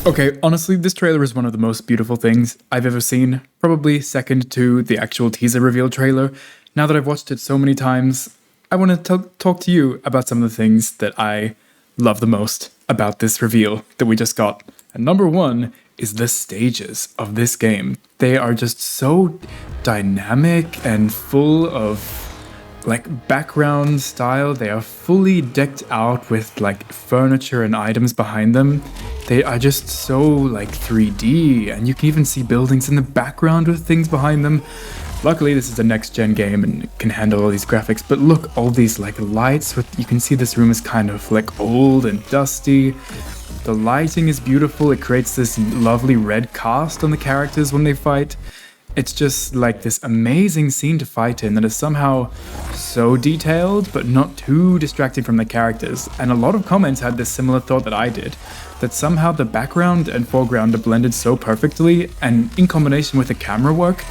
Okay, honestly, this trailer is one of the most beautiful things I've ever seen, probably second to the actual teaser reveal trailer. Now that I've watched it so many times, I want to talk to you about some of the things that I love the most about this reveal that we just got. And number one is the stages of this game. They are just so dynamic and full of like background style. They are fully decked out with like furniture and items behind them. They are just so like 3D, and you can even see buildings in the background with things behind them. Luckily, this is a next-gen game and it can handle all these graphics, but look, all these like lights, you can see this room is kind of like old and dusty. The lighting is beautiful. It creates this lovely red cast on the characters when they fight. It's just like this amazing scene to fight in that is somehow so detailed, but not too distracting from the characters. And a lot of comments had this similar thought that I did, that somehow the background and foreground are blended so perfectly, and in combination with the camera work,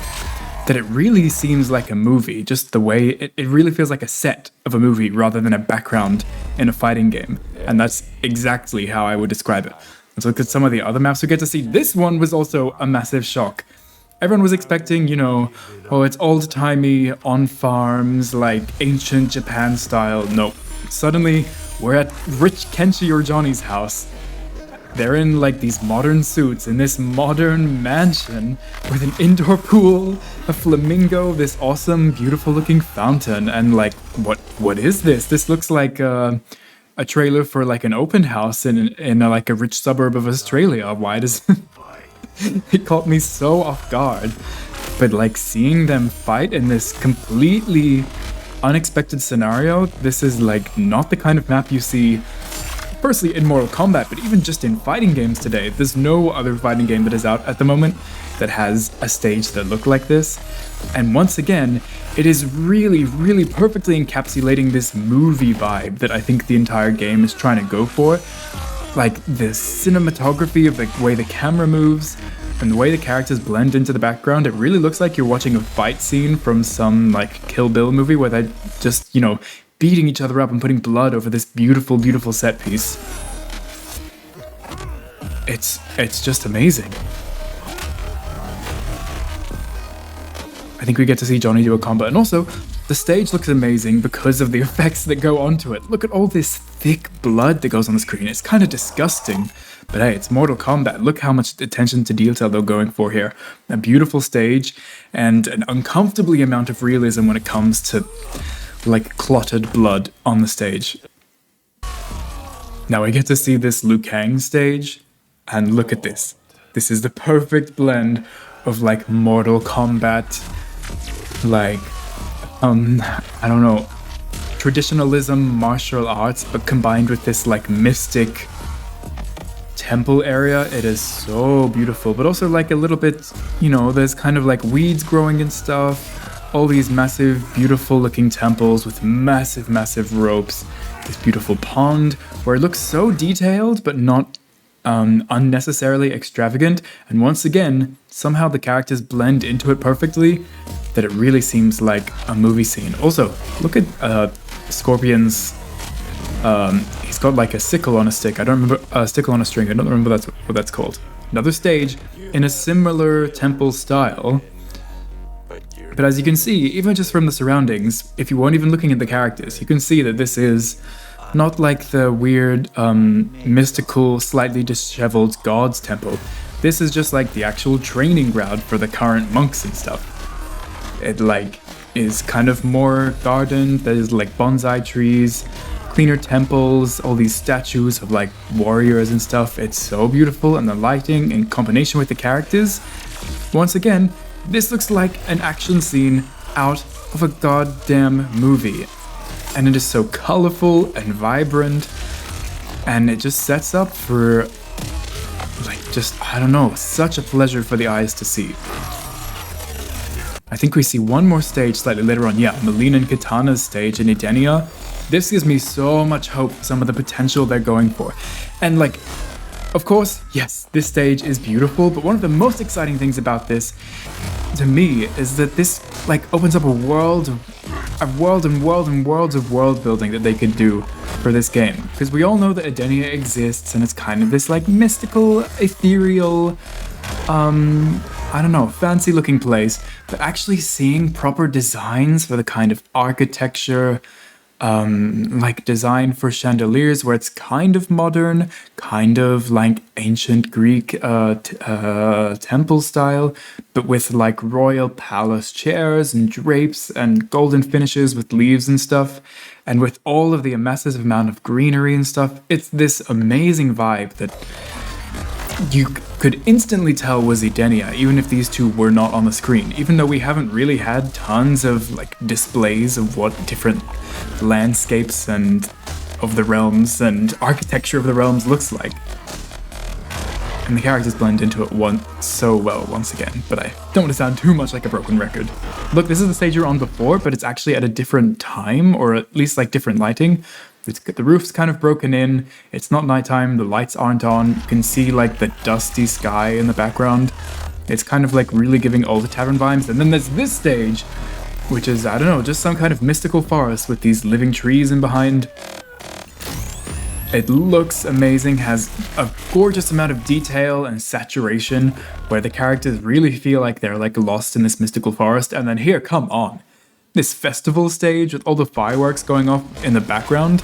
that it really seems like a movie. Just the way it really feels like a set of a movie rather than a background in a fighting game. And that's exactly how I would describe it. Let's look at some of the other maps we get to see. This one was also a massive shock. Everyone was expecting, oh, it's old-timey, on farms, like ancient Japan style. Nope. Suddenly, we're at Rich Kenshi or Johnny's house. They're in like these modern suits in this modern mansion with an indoor pool, a flamingo, this awesome, beautiful-looking fountain, and like, what is this? This looks like a trailer for like an open house in like a rich suburb of Australia. Why does... It caught me so off guard, but like seeing them fight in this completely unexpected scenario, this is like not the kind of map you see firstly in Mortal Kombat, but even just in fighting games today. There's no other fighting game that is out at the moment that has a stage that looked like this. And once again, it is really, really perfectly encapsulating this movie vibe that I think the entire game is trying to go for. Like the cinematography of the way the camera moves and the way the characters blend into the background, it really looks like you're watching a fight scene from some like Kill Bill movie where they're just, beating each other up and putting blood over this beautiful, beautiful set piece. It's just amazing. I think we get to see Johnny do a combo, and also the stage looks amazing because of the effects that go onto it. Look at all this thick blood that goes on the screen. It's kind of disgusting, but hey, it's Mortal Kombat. Look how much attention to detail they're going for here. A beautiful stage and an uncomfortably amount of realism when it comes to like clotted blood on the stage. Now we get to see this Liu Kang stage, and look at this. This is the perfect blend of like Mortal Kombat, like I don't know, traditionalism, martial arts, but combined with this like mystic temple area. It is so beautiful, but also like a little bit, there's kind of like weeds growing and stuff. All these massive, beautiful looking temples with massive, massive ropes. This beautiful pond where it looks so detailed, but not unnecessarily extravagant. And once again, somehow the characters blend into it perfectly, that it really seems like a movie scene. Also, look at Scorpion's, he's got like a sickle on a stick. I don't remember, a sickle on a string. I don't remember what that's called. Another stage in a similar temple style. But as you can see, even just from the surroundings, if you weren't even looking at the characters, you can see that this is not like the weird, mystical, slightly disheveled god's temple. This is just like the actual training ground for the current monks and stuff. It like is kind of more garden. There's like bonsai trees, cleaner temples, all these statues of like warriors and stuff. It's so beautiful, and the lighting in combination with the characters. Once again, this looks like an action scene out of a goddamn movie. And it is so colorful and vibrant, and it just sets up for like just, I don't know, such a pleasure for the eyes to see. I think we see one more stage slightly later on. Yeah, Mileena and Katana's stage in Edenia. This gives me so much hope for some of the potential they're going for. And like, of course, yes, this stage is beautiful, but one of the most exciting things about this, to me, is that this like opens up a world and worlds of world building that they could do for this game. Because we all know that Edenia exists and it's kind of this like mystical, ethereal, I don't know, fancy looking place. But actually seeing proper designs for the kind of architecture, like design for chandeliers where it's kind of modern, kind of like ancient Greek temple style, but with like royal palace chairs and drapes and golden finishes with leaves and stuff, and with all of the massive amount of greenery and stuff. It's this amazing vibe that you could instantly tell was Edenia, even if these two were not on the screen, even though we haven't really had tons of like displays of what different landscapes and of the realms and architecture of the realms looks like. And the characters blend into it so well once again, but I don't want to sound too much like a broken record. Look, this is the stage you were on before, but it's actually at a different time, or at least like different lighting. The roof's kind of broken in, it's not nighttime, the lights aren't on, you can see like the dusty sky in the background. It's kind of like really giving all the tavern vibes. And then there's this stage, which is, I don't know, just some kind of mystical forest with these living trees in behind. It looks amazing, has a gorgeous amount of detail and saturation where the characters really feel like they're like lost in this mystical forest. And then here, come on, this festival stage with all the fireworks going off in the background.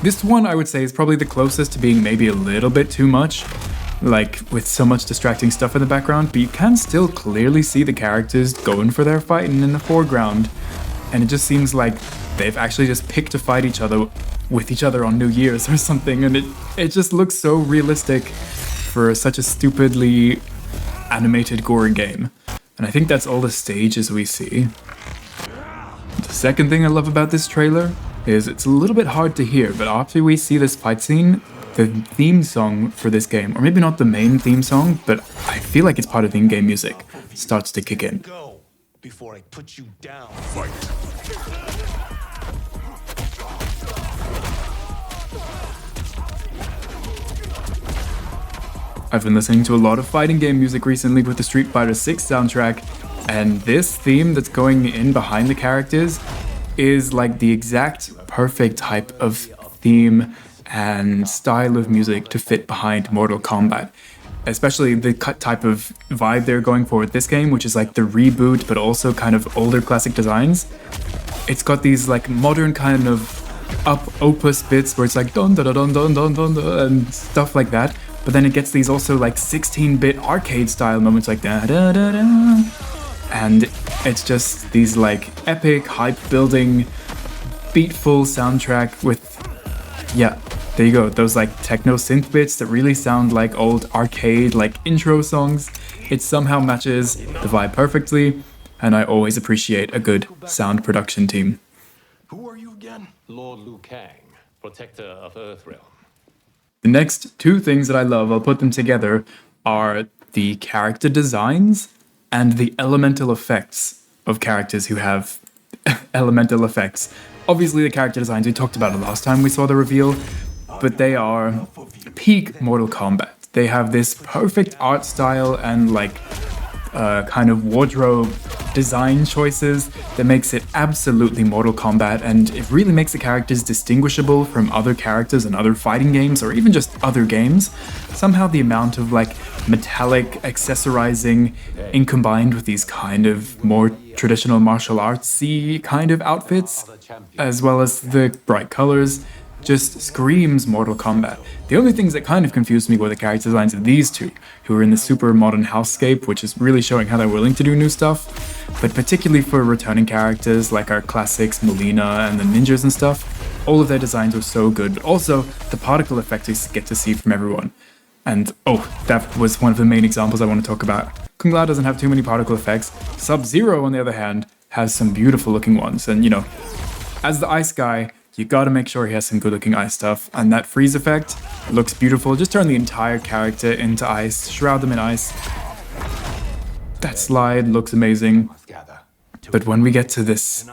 This one I would say is probably the closest to being maybe a little bit too much, like with so much distracting stuff in the background, but you can still clearly see the characters going for their fighting in the foreground. And it just seems like they've actually just picked to fight each other with each other on New Year's or something, and it just looks so realistic for such a stupidly animated gore game. And I think that's all the stages we see. The second thing I love about this trailer is it's a little bit hard to hear, but after we see this fight scene, the theme song for this game, or maybe not the main theme song, but I feel like it's part of the in-game music, starts to kick in. Go before I put you down. I've been listening to a lot of fighting game music recently with the Street Fighter 6 soundtrack, and this theme that's going in behind the characters is like the exact perfect type of theme and style of music to fit behind Mortal Kombat. Especially the type of vibe they're going for with this game, which is like the reboot, but also kind of older classic designs. It's got these like modern kind of up opus bits where it's like dun dun dun dun dun dun dun and stuff like that. But then it gets these also like 16-bit arcade style moments like da da da da. And it's just these like epic hype building beatful soundtrack with, yeah, there you go, those like techno synth bits that really sound like old arcade like intro songs. It somehow matches the vibe perfectly, and I always appreciate a good sound production team. Who are you again? Lord Liu Kang, protector of Earthrealm. The next two things that I love, I'll put them together, are the character designs and the elemental effects of characters who have elemental effects. Obviously the character designs, we talked about it last time we saw the reveal, but they are peak Mortal Kombat. They have this perfect art style and like kind of wardrobe design choices that makes it absolutely Mortal Kombat, and it really makes the characters distinguishable from other characters in other fighting games or even just other games. Somehow the amount of like metallic accessorizing in combined with these kind of more traditional martial artsy kind of outfits, as well as the bright colors, just screams Mortal Kombat. The only things that kind of confused me were the character designs of these two, who are in the super modern housecape, which is really showing how they're willing to do new stuff. But particularly for returning characters like our classics, Melina and the ninjas and stuff, all of their designs were so good. But also, the particle effects we get to see from everyone. And oh, that was one of the main examples I want to talk about. Kung Lao doesn't have too many particle effects. Sub-Zero, on the other hand, has some beautiful looking ones. And you know, as the ice guy, you gotta make sure he has some good looking ice stuff. And that freeze effect looks beautiful. Just turn the entire character into ice, shroud them in ice. That slide looks amazing. But when we get to this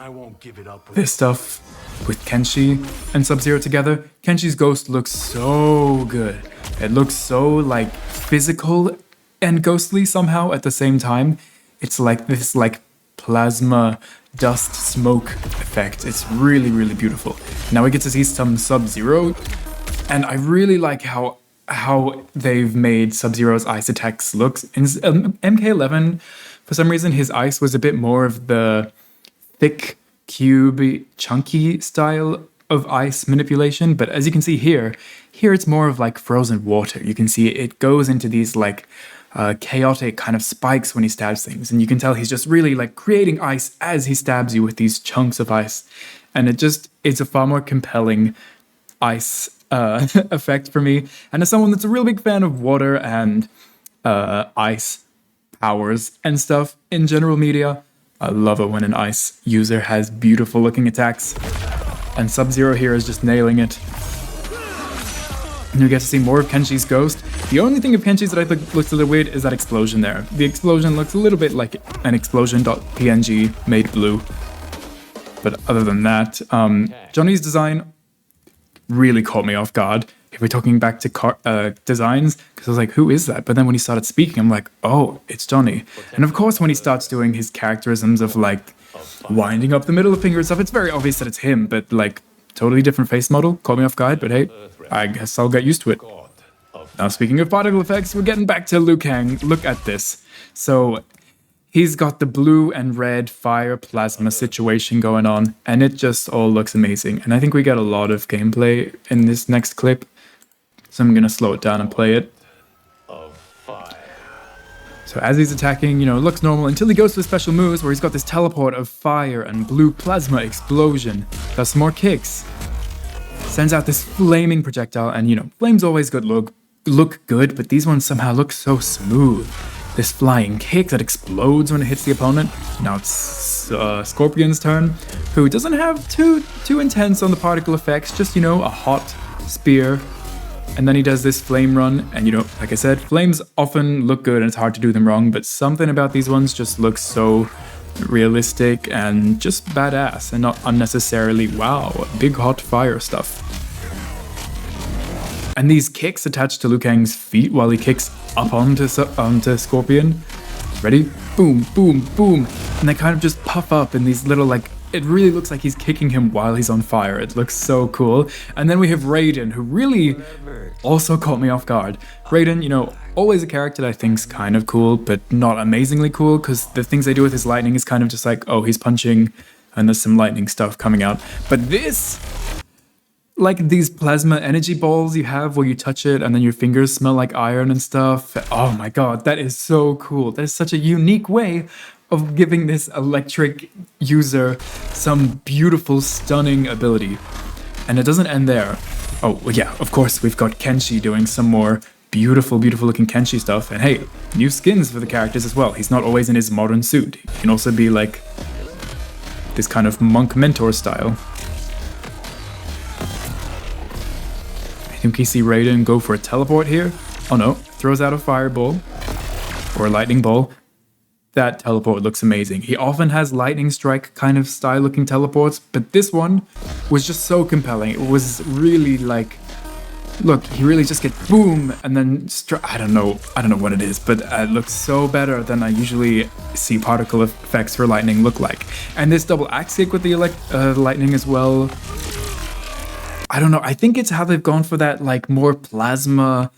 stuff with Kenshi and Sub-Zero together, Kenshi's ghost looks so good. It looks so like physical and ghostly somehow at the same time. It's like this like plasma dust smoke effect. It's really, really beautiful. Now we get to see some Sub-Zero, and I really like how they've made Sub-Zero's ice attacks look. In MK11, for some reason, his ice was a bit more of the thick, cubey, chunky style of ice manipulation, but as you can see here it's more of like frozen water. You can see it goes into these like chaotic kind of spikes when he stabs things, and you can tell he's just really like creating ice as he stabs you with these chunks of ice, and it's a far more compelling ice effect for me. And as someone that's a real big fan of water and ice powers and stuff in general media, I love it when an ice user has beautiful looking attacks, and Sub-Zero here is just nailing it. And you get to see more of Kenshi's ghost. The only thing of Kenshi's that I think looks a little weird is that explosion there. The explosion looks a little bit like an explosion.png made blue. But other than that, Johnny's design really caught me off guard. If we're talking back to designs, because I was like, who is that? But then when he started speaking, I'm like, oh, it's Johnny. And of course, when he starts doing his characterisms of like winding up the middle finger and stuff, it's very obvious that it's him, but like totally different face model. Caught me off guard, but hey, I guess I'll get used to it. Now, speaking of particle effects, we're getting back to Liu Kang. Look at this. So he's got the blue and red fire plasma situation going on, and it just all looks amazing. And I think we get a lot of gameplay in this next clip, so I'm gonna slow it down and play it. So as he's attacking, it looks normal until he goes to his special moves where he's got this teleport of fire and blue plasma explosion. Does some more kicks. Sends out this flaming projectile, and flames always look good, but these ones somehow look so smooth. This flying kick that explodes when it hits the opponent. Now it's Scorpion's turn, who doesn't have too intense on the particle effects, just a hot spear. And then he does this flame run, and like I said, flames often look good and it's hard to do them wrong, but something about these ones just looks so realistic and just badass and not unnecessarily, wow, big hot fire stuff. And these kicks attached to Liu Kang's feet while he kicks up onto Scorpion. Ready? Boom, boom, boom. And they kind of just puff up in these little it really looks like he's kicking him while he's on fire. It looks so cool. And then we have Raiden, who really also caught me off guard. Raiden, always a character that I think's kind of cool, but not amazingly cool, because the things they do with his lightning is kind of just like, oh, he's punching, and there's some lightning stuff coming out. But this, like these plasma energy balls you have where you touch it and then your fingers smell like iron and stuff. Oh my god, that is so cool. That is such a unique way of giving this electric user some beautiful, stunning ability. And it doesn't end there. Oh, well, yeah, of course, we've got Kenshi doing some more beautiful, beautiful looking Kenshi stuff. And hey, new skins for the characters as well. He's not always in his modern suit. He can also be like this kind of monk mentor style. I think we see Raiden go for a teleport here. Oh no, throws out a fireball or a lightning ball. That teleport looks amazing. He often has lightning strike kind of style looking teleports, but this one was just so compelling. It was really like, look, he really just gets boom and then I don't know what it is, but it looks so better than I usually see particle effects for lightning look like. And this double axe kick with the lightning as well. I don't know. I think it's how they've gone for that like more plasma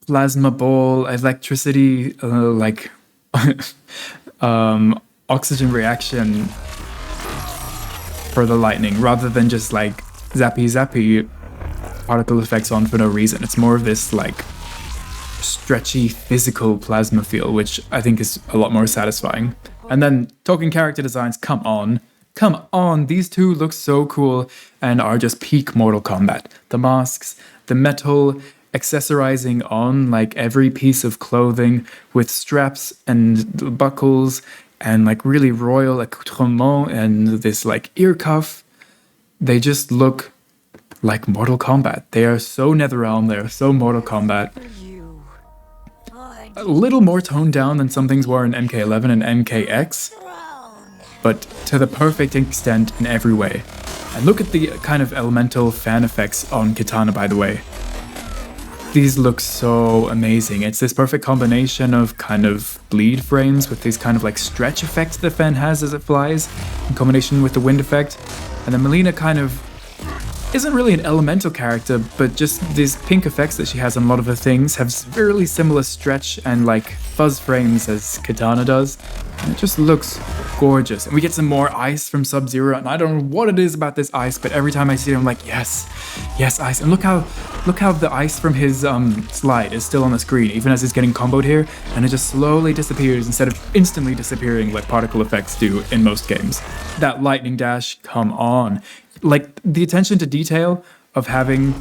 ball electricity oxygen reaction for the lightning rather than just like zappy particle effects on for no reason. It's more of this like stretchy physical plasma feel, which I think is a lot more satisfying. And then talking character designs, come on, these two look so cool and are just peak Mortal Kombat. The masks, the metal accessorizing on like every piece of clothing with straps and buckles and like really royal accoutrement and this like ear cuff. They just look like Mortal Kombat. They are so Netherrealm, they are so Mortal Kombat. A little more toned down than some things were in MK11 and MKX, but to the perfect extent in every way. And look at the kind of elemental fan effects on Kitana, by the way. These look so amazing. It's this perfect combination of kind of bleed frames with these kind of like stretch effects that Fen has as it flies, in combination with the wind effect. And then Melina kind of isn't really an elemental character, but just these pink effects that she has on a lot of her things have really similar stretch and like fuzz frames as Katana does. And it just looks gorgeous. And we get some more ice from Sub-Zero, and I don't know what it is about this ice, but every time I see it, I'm like, yes, yes, ice. And look how the ice from his slide is still on the screen, even as he's getting comboed here, and it just slowly disappears instead of instantly disappearing like particle effects do in most games. That lightning dash, come on. Like, the attention to detail of having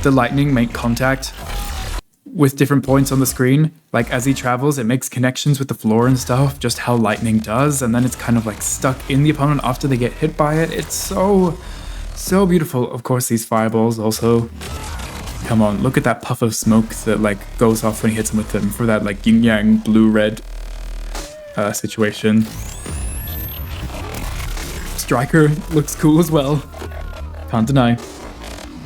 the lightning make contact with different points on the screen, like as he travels, it makes connections with the floor and stuff, just how lightning does, and then it's kind of like stuck in the opponent after they get hit by it. It's so beautiful. Of course, these fireballs also, come on, look at that puff of smoke that like goes off when he hits him with them for that like yin yang blue red situation. Striker looks cool as well, can't deny.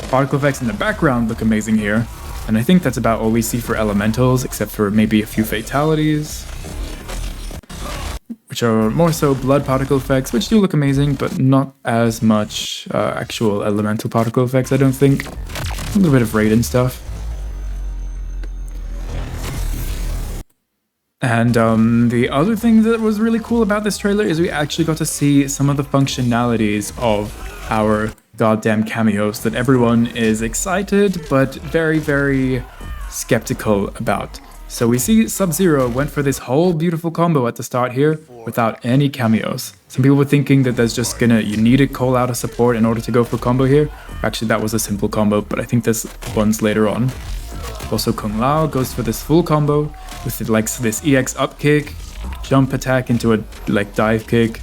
Particle effects in the background look amazing here, and I think that's about all we see for elementals, except for maybe a few fatalities, which are more so blood particle effects, which do look amazing, but not as much actual elemental particle effects, I don't think. A little bit of Raiden stuff. And the other thing that was really cool about this trailer is we actually got to see some of the functionalities of our goddamn cameos that everyone is excited but very, very skeptical about. So we see Sub-Zero went for this whole beautiful combo at the start here without any cameos. Some people were thinking that there's just you need to call out a support in order to go for combo here. Actually, that was a simple combo, but I think there's ones later on. Also, Kung Lao goes for this full combo with this EX up kick, jump attack into a dive kick.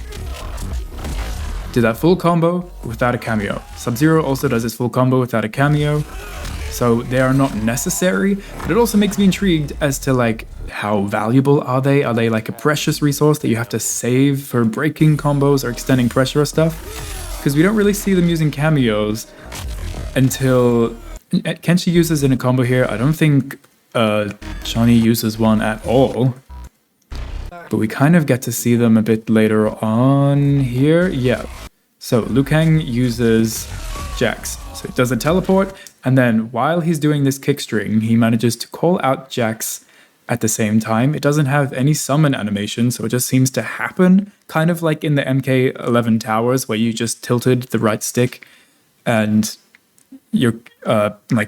Did that full combo without a cameo. Sub-Zero also does his full combo without a cameo. So they are not necessary, but it also makes me intrigued as to how valuable are they? Are they like a precious resource that you have to save for breaking combos or extending pressure or stuff? Because we don't really see them using cameos until Kenshi uses in a combo here. I don't think Johnny uses one at all. But we kind of get to see them a bit later on here. Yeah. So Liu Kang uses Jax. So he does a teleport, and then while he's doing this kick string, he manages to call out Jax at the same time. It doesn't have any summon animation, so it just seems to happen, kind of like in the MK1 towers, where you just tilted the right stick and your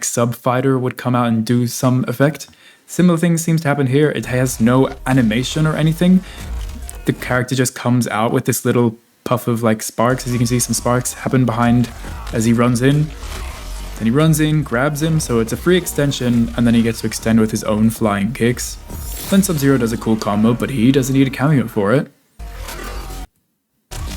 sub fighter would come out and do some effect. Similar thing seems to happen here. It has no animation or anything. The character just comes out with this little puff of sparks. As you can see, some sparks happen behind as he runs in. Then he runs in, grabs him, so it's a free extension, and then he gets to extend with his own flying kicks. Then Sub-Zero does a cool combo, but he doesn't need a cameo for it.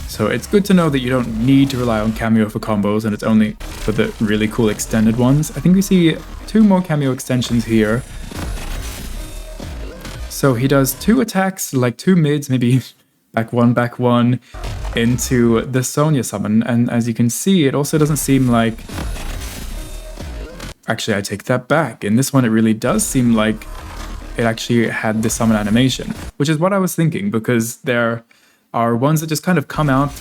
So it's good to know that you don't need to rely on cameo for combos, and it's only for the really cool extended ones. I think we see 2 more cameo extensions here. So he does 2 attacks, 2 mids, maybe back one, into the Sonya summon. And as you can see, it also doesn't seem like... Actually, I take that back. In this one, it really does seem like it actually had the summon animation, which is what I was thinking, because there are ones that just kind of come out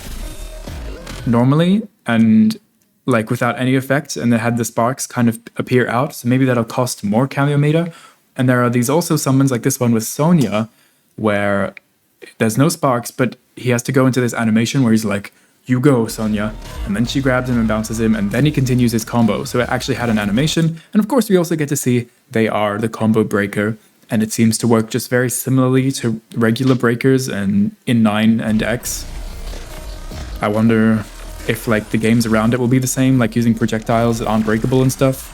normally and without any effect, and they had the sparks kind of appear out. So maybe that'll cost more cameo meter. And there are these also summons like this one with Sonya, where there's no sparks, but he has to go into this animation where he's like, "You go, Sonya," and then she grabs him and bounces him, and then he continues his combo. So it actually had an animation. And of course, we also get to see they are the combo breaker, and it seems to work just very similarly to regular breakers and in 9 and X. I wonder if the games around it will be the same, using projectiles that aren't breakable and stuff.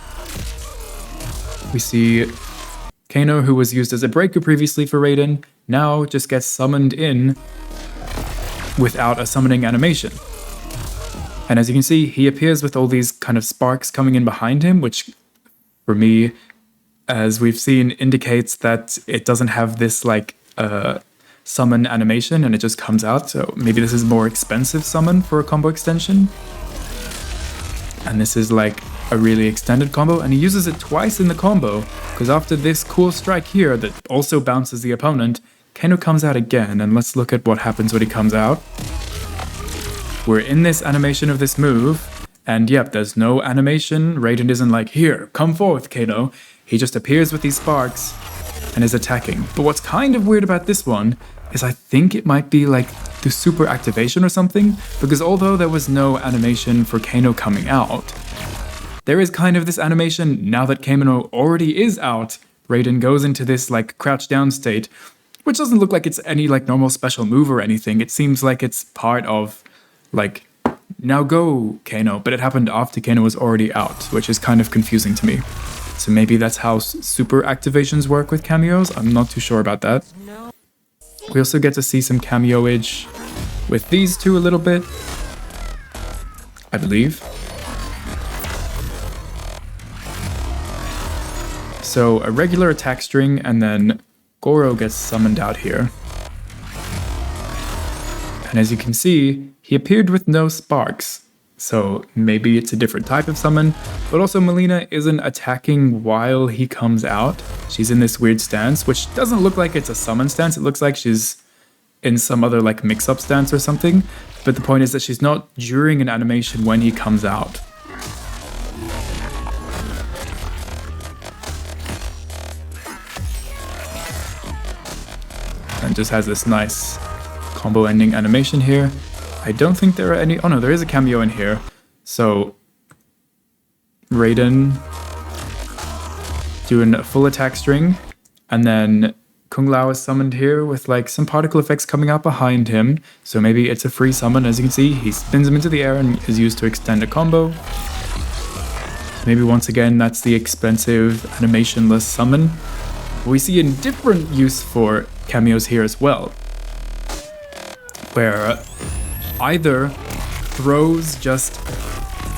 We see Kano, who was used as a breaker previously for Raiden, now just gets summoned in without a summoning animation. And as you can see, he appears with all these kind of sparks coming in behind him, which for me, as we've seen, indicates that it doesn't have this summon animation and it just comes out. So maybe this is a more expensive summon for a combo extension. And this is a really extended combo, and he uses it twice in the combo, because after this cool strike here that also bounces the opponent, Kano comes out again, and let's look at what happens when he comes out. We're in this animation of this move, and yep, there's no animation. Raiden isn't like, here, come forth, Kano. He just appears with these sparks and is attacking. But what's kind of weird about this one is I think it might be like the super activation or something, because although there was no animation for Kano coming out, there is kind of this animation now that Kano already is out. Raiden goes into this like crouch down state, which doesn't look like it's any like normal special move or anything. It seems like it's part of like, now go Kano, but it happened after Kano was already out, which is kind of confusing to me. So maybe that's how super activations work with cameos. I'm not too sure about that. We also get to see some cameo-age with these two a little bit, I believe. So a regular attack string, and then Goro gets summoned out here. And as you can see, he appeared with no sparks. So maybe it's a different type of summon, but also Mileena isn't attacking while he comes out. She's in this weird stance, which doesn't look like it's a summon stance. It looks like she's in some other like mix-up stance or something. But the point is that she's not during an animation when he comes out. And just has this nice combo ending animation here. I don't think there are any... Oh no, there is a cameo in here. So, Raiden doing a full attack string, and then Kung Lao is summoned here with like some particle effects coming out behind him. So maybe it's a free summon. As you can see, he spins him into the air and is used to extend a combo. Maybe once again, that's the expensive animationless summon. We see a different use for cameos here as well, where either throws just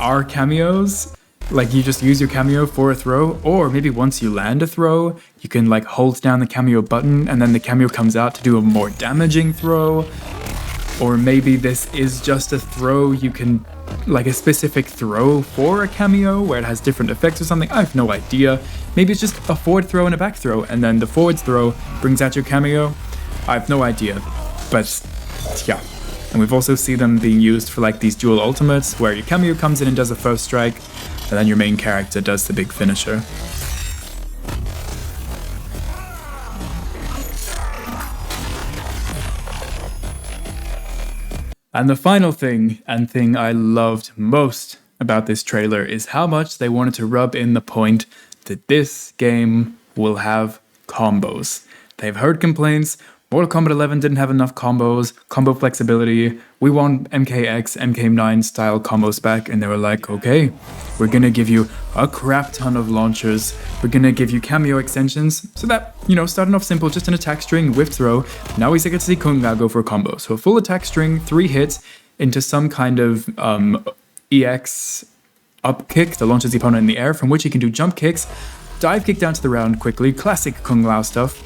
are cameos, like you just use your cameo for a throw, or maybe once you land a throw, you can like hold down the cameo button and then the cameo comes out to do a more damaging throw. Or maybe this is just a throw, you can like a specific throw for a cameo where it has different effects or something. I have no idea. Maybe it's just a forward throw and a back throw, and then the forward throw brings out your cameo. I have no idea, but yeah. And we've also seen them being used for like these dual ultimates where your cameo comes in and does a first strike, and then your main character does the big finisher. And the final thing, and thing I loved most about this trailer, is how much they wanted to rub in the point that this game will have combos. They've heard complaints. Mortal Kombat 11 didn't have enough combos, combo flexibility. We want MKX, MK9 style combos back, and they were like, okay, we're gonna give you a crap ton of launchers. We're gonna give you cameo extensions. So that, you know, starting off simple, just an attack string, whip throw. Now we get to see Kung Lao go for a combo. So a full attack string, 3 hits into some kind of EX up kick that launches the opponent in the air, from which he can do jump kicks, dive kick down to the ground quickly, classic Kung Lao stuff.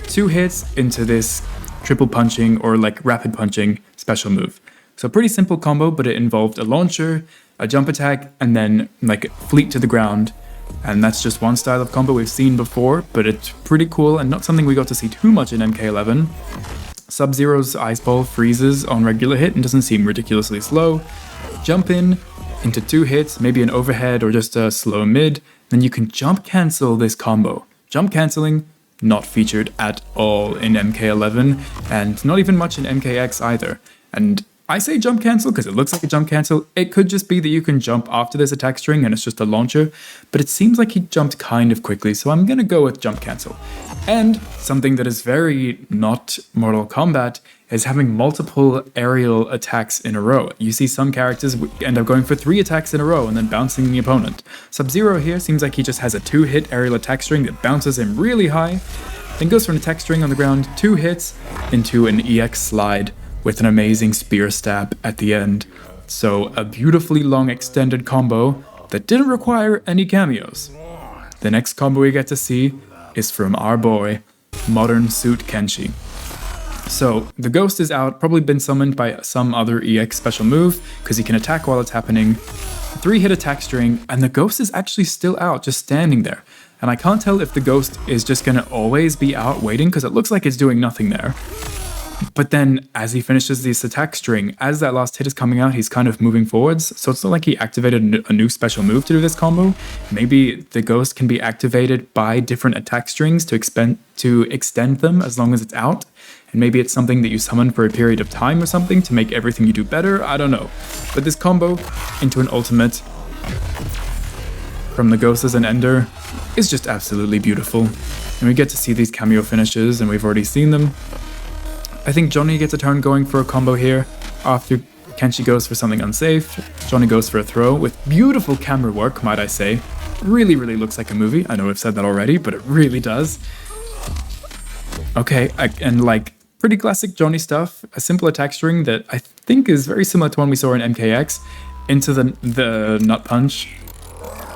2 hits into this triple punching or like rapid punching special move. So pretty simple combo, but it involved a launcher, a jump attack, and then like fleet to the ground. And that's just one style of combo we've seen before, but it's pretty cool and not something we got to see too much in MK11. Sub-Zero's ice ball freezes on regular hit and doesn't seem ridiculously slow. Jump in into 2 hits, maybe an overhead or just a slow mid, then you can jump cancel this combo. Jump canceling, not featured at all in MK11, and not even much in MKX either. And I say jump cancel because it looks like a jump cancel. It could just be that you can jump after this attack string and it's just a launcher, but it seems like he jumped kind of quickly, so I'm gonna go with jump cancel. And something that is very not Mortal Kombat is having multiple aerial attacks in a row. You see some characters end up going for 3 attacks in a row and then bouncing the opponent. Sub-Zero here seems like he just has a 2-hit aerial attack string that bounces him really high, then goes for an attack string on the ground, 2 hits into an EX slide with an amazing spear stab at the end. So a beautifully long extended combo that didn't require any cameos. The next combo we get to see is from our boy, Modern Suit Kenshi. So the ghost is out, probably been summoned by some other EX special move, because he can attack while it's happening. 3-hit attack string, and the ghost is actually still out, just standing there. And I can't tell if the ghost is just gonna always be out waiting, because it looks like it's doing nothing there. But then, as he finishes this attack string, as that last hit is coming out, he's kind of moving forwards. So it's not like he activated a new special move to do this combo. Maybe the ghost can be activated by different attack strings to extend them as long as it's out. And maybe it's something that you summon for a period of time or something to make everything you do better. I don't know. But this combo into an ultimate from the ghost as an ender is just absolutely beautiful. And we get to see these cameo finishes, and we've already seen them. I think Johnny gets a turn going for a combo here after Kenshi goes for something unsafe. Johnny goes for a throw with beautiful camera work, might I say. Really, really looks like a movie. I know I've said that already, but it really does. Okay, and like pretty classic Johnny stuff. A simple attack string that I think is very similar to one we saw in MKX into the nut punch.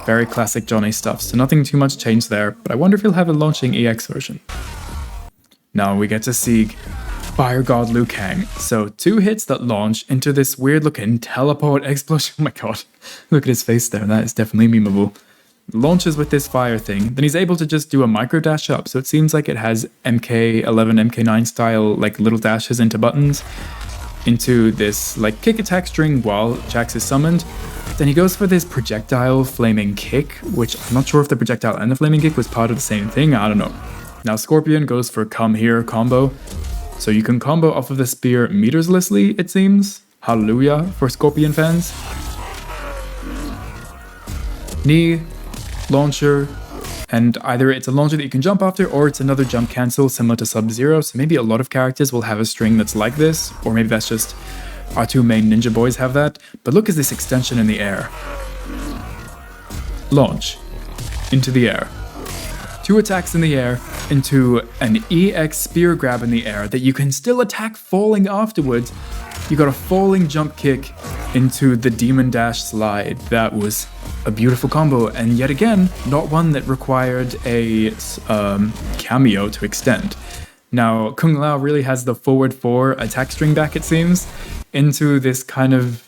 Very classic Johnny stuff, so nothing too much changed there, but I wonder if he'll have a launching EX version. Now we get to see Fire God Liu Kang. So 2 hits that launch into this weird looking teleport explosion. Oh my god, look at his face there, that is definitely memeable. Launches with this fire thing, then he's able to just do a micro dash up, so it seems like it has MK11, MK9 style like little dashes into buttons, into this like kick attack string while Jax is summoned. Then he goes for this projectile flaming kick, which I'm not sure if the projectile and the flaming kick was part of the same thing, I don't know. Now Scorpion goes for come here combo. So you can combo off of the spear meterslessly, it seems. Hallelujah for Scorpion fans. Knee, launcher, and either it's a launcher that you can jump after or it's another jump cancel similar to Sub-Zero. So maybe a lot of characters will have a string that's like this, or maybe that's just our 2 main ninja boys have that. But look at this extension in the air. Launch into the air. 2 attacks in the air into an EX spear grab in the air that you can still attack falling afterwards. You got a falling jump kick into the demon dash slide. That was a beautiful combo, and yet again, not one that required a cameo to extend. Now, Kung Lao really has the forward 4 attack string back, it seems, into this kind of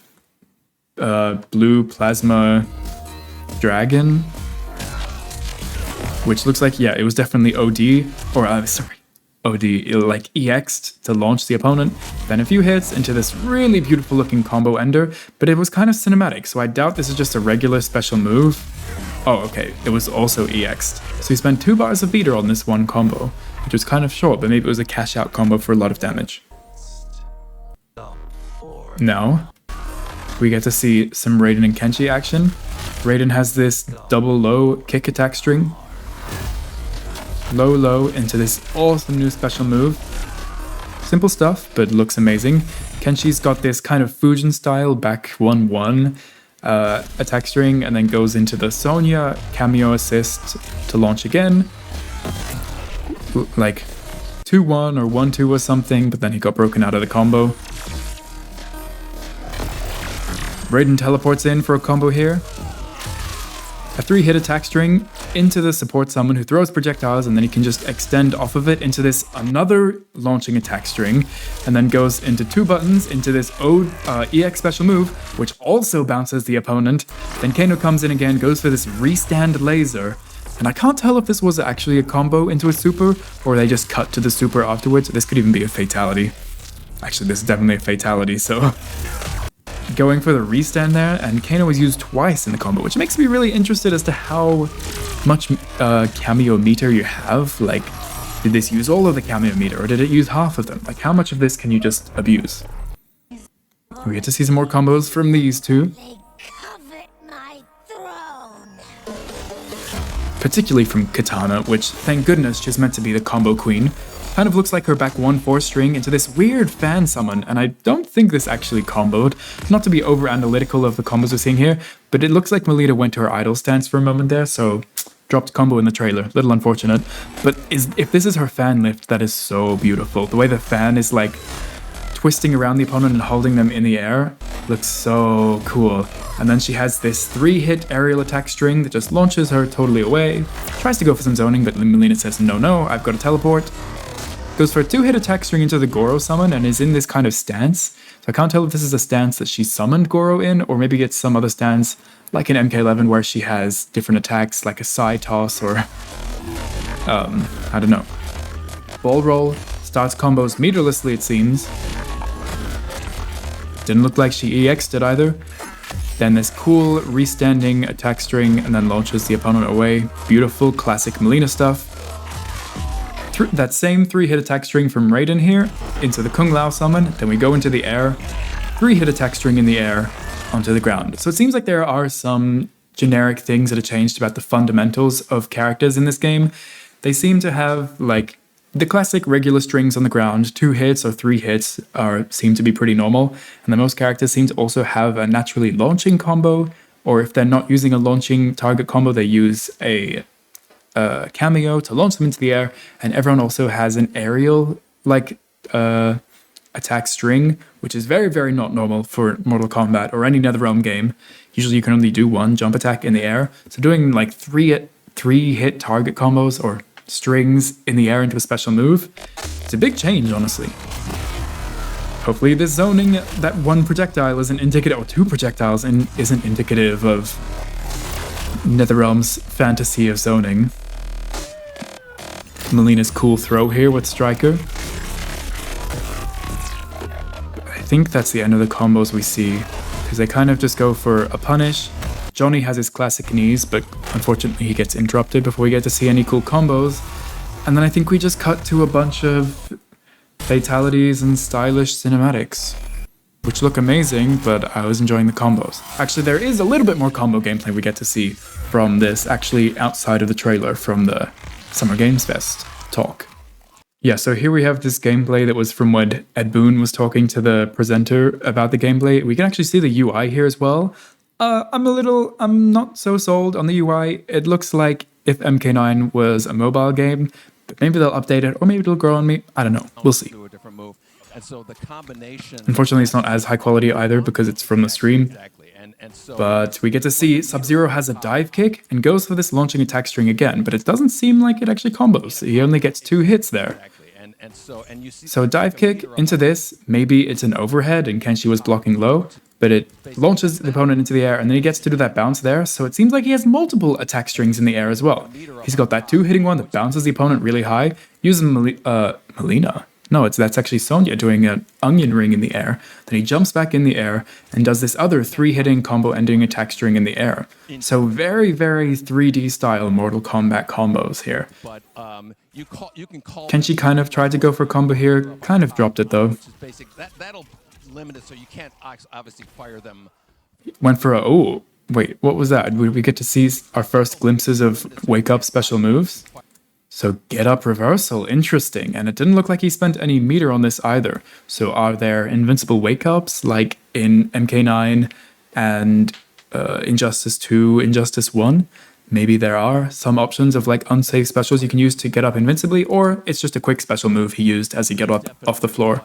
blue plasma dragon. Which looks like, yeah, it was definitely OD, or OD, like EX'd to launch the opponent. Then a few hits into this really beautiful looking combo ender, but it was kind of cinematic, so I doubt this is just a regular special move. Oh, okay, it was also EX'd. So he spent 2 bars of beater on this one combo, which was kind of short, but maybe it was a cash out combo for a lot of damage. Now, we get to see some Raiden and Kenshi action. Raiden has this double low kick attack string. Low into this awesome new special move. Simple stuff, but looks amazing. Kenshi's got this kind of Fujin style back 1-1 attack string, and then goes into the Sonya cameo assist to launch again. Like 2-1 or 1-2 or something, but then he got broken out of the combo. Raiden teleports in for a combo here. A 3-hit attack string into the support summon who throws projectiles, and then he can just extend off of it into this another launching attack string, and then goes into 2 buttons into this EX special move, which also bounces the opponent. Then Kano comes in again, goes for this restand laser, and I can't tell if this was actually a combo into a super, or they just cut to the super afterwards. This could even be a fatality. Actually, this is definitely a fatality, so... Going for the restand there, and Kano was used twice in the combo, which makes me really interested as to how much cameo meter you have. Like, did this use all of the cameo meter, or did it use half of them? Like, how much of this can you just abuse? We get to see some more combos from these 2. They covet my throne. Particularly from Katana, which, thank goodness, she's meant to be the combo queen. Kind of looks like her back 1-4 string into this weird fan summon, and I don't think this actually comboed. Not to be over analytical of the combos we're seeing here, but it looks like Melita went to her idle stance for a moment there, so dropped combo in the trailer. Little unfortunate. But if this is her fan lift, that is so beautiful. The way the fan is like twisting around the opponent and holding them in the air looks so cool. And then she has this 3-hit aerial attack string that just launches her totally away. Tries to go for some zoning, but Melina says, no, I've got to teleport. Goes for a 2-hit attack string into the Goro summon and is in this kind of stance. So I can't tell if this is a stance that she summoned Goro in, or maybe it's some other stance like in MK11 where she has different attacks like a side toss or I don't know. Ball roll, starts combos meterlessly it seems. Didn't look like she EX'd it either. Then this cool restanding attack string and then launches the opponent away. Beautiful classic Melina stuff. That same 3-hit attack string from Raiden here into the Kung Lao summon. Then we go into the air. 3-hit attack string in the air onto the ground. So it seems like there are some generic things that have changed about the fundamentals of characters in this game. They seem to have like the classic regular strings on the ground, 2 hits or 3 hits seem to be pretty normal, and then most characters seem to also have a naturally launching combo, or if they're not using a launching target combo, they use a Kameo to launch them into the air, and everyone also has an aerial like attack string, which is very, very not normal for Mortal Kombat or any NetherRealm game. Usually you can only do 1 jump attack in the air, so doing like 3-hit target combos or strings in the air into a special move, it's a big change, honestly. Hopefully this zoning, that 1 projectile isn't indicative, or 2 projectiles isn't indicative of NetherRealm's fantasy of zoning. Melina's cool throw here with Striker. I think that's the end of the combos we see, because they kind of just go for a punish. Johnny has his classic knees, but unfortunately he gets interrupted before we get to see any cool combos. And then I think we just cut to a bunch of fatalities and stylish cinematics, which look amazing, but I was enjoying the combos. Actually, there is a little bit more combo gameplay we get to see from this, actually outside of the trailer from the Summer Games Fest talk. Yeah, so here we have this gameplay that was from when Ed Boon was talking to the presenter about the gameplay. We can actually see the UI here as well. I'm not so sold on the UI. It looks like if MK9 was a mobile game, but maybe they'll update it, or maybe it'll grow on me. I don't know. We'll see. Unfortunately, it's not as high quality either because it's from the stream. But we get to see Sub-Zero has a dive kick and goes for this launching attack string again, but it doesn't seem like it actually combos. He only gets 2 hits there. So dive kick into this, maybe it's an overhead and Kenshi was blocking low, but it launches the opponent into the air and then he gets to do that bounce there, so it seems like he has multiple attack strings in the air as well. He's got that 2-hitting one that bounces the opponent really high, using Melina. No, that's actually Sonya doing an onion ring in the air. Then he jumps back in the air and does this other 3-hitting combo ending attack string in the air. So very, very 3D style Mortal Kombat combos here. Kenshi kind of tried to go for a combo here, kind of dropped it though. Went for a, oh, wait, what was that? We get to see our first glimpses of Wake Up special moves? So get up reversal, interesting, and it didn't look like he spent any meter on this either. So are there invincible wake-ups like in MK9 and Injustice 2, Injustice 1? Maybe there are some options of like unsafe specials you can use to get up invincibly, or it's just a quick special move he used as he got up off the floor.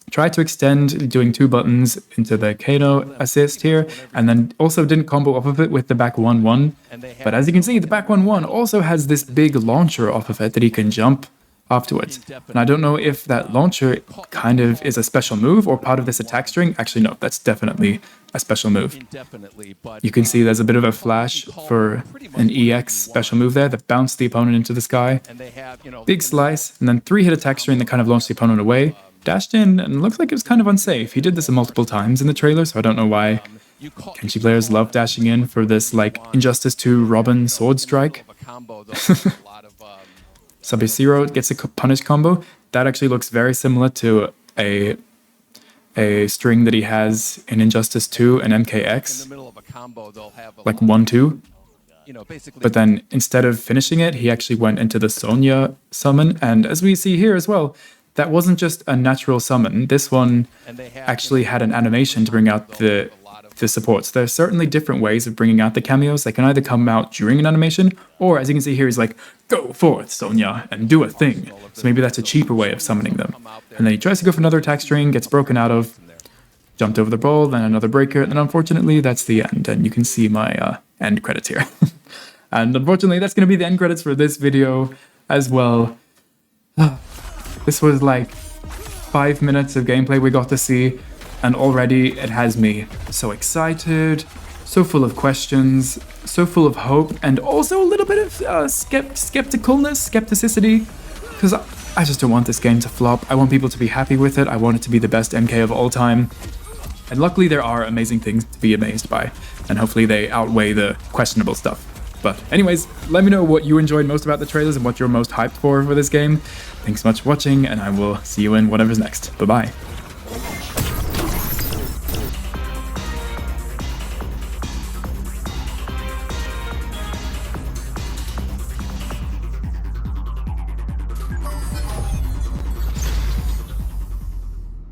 Try to extend doing 2 buttons into the Kano assist here, and then also didn't combo off of it with the back 1-1. But as you can see, the back 1-1 also has this big launcher off of it that he can jump afterwards. And I don't know if that launcher kind of is a special move or part of this attack string. Actually, no, that's definitely a special move. You can see there's a bit of a flash for an EX special move there that bounced the opponent into the sky. Big slice, and then 3-hit attack string that kind of launched the opponent away. Dashed in, and it looks like it was kind of unsafe. He did this multiple times in the trailer, so I don't know why Kenshi players love dashing in for this, like, Injustice 2 Robin sword strike. Sub-Zero gets a punish combo. That actually looks very similar to a string that he has in Injustice 2 and MKX. Like 1-2. But then instead of finishing it, he actually went into the Sonya summon. And as we see here as well, that wasn't just a natural summon. This one actually had an animation to bring out the supports. There are certainly different ways of bringing out the cameos. They can either come out during an animation, or as you can see here, he's like, go forth, Sonya, and do a thing. So maybe that's a cheaper way of summoning them. And then he tries to go for another attack string, gets broken out of, jumped over the ball, then another breaker, and unfortunately that's the end. And you can see my end credits here. And unfortunately that's going to be the end credits for this video as well. This was like 5 minutes of gameplay we got to see, and already it has me so excited, so full of questions, so full of hope, and also a little bit of skepticity, because I just don't want this game to flop. I want people to be happy with it. I want it to be the best MK of all time. And luckily there are amazing things to be amazed by, and hopefully they outweigh the questionable stuff. But anyways, let me know what you enjoyed most about the trailers and what you're most hyped for this game. Thanks so much for watching, and I will see you in whatever's next. Bye-bye.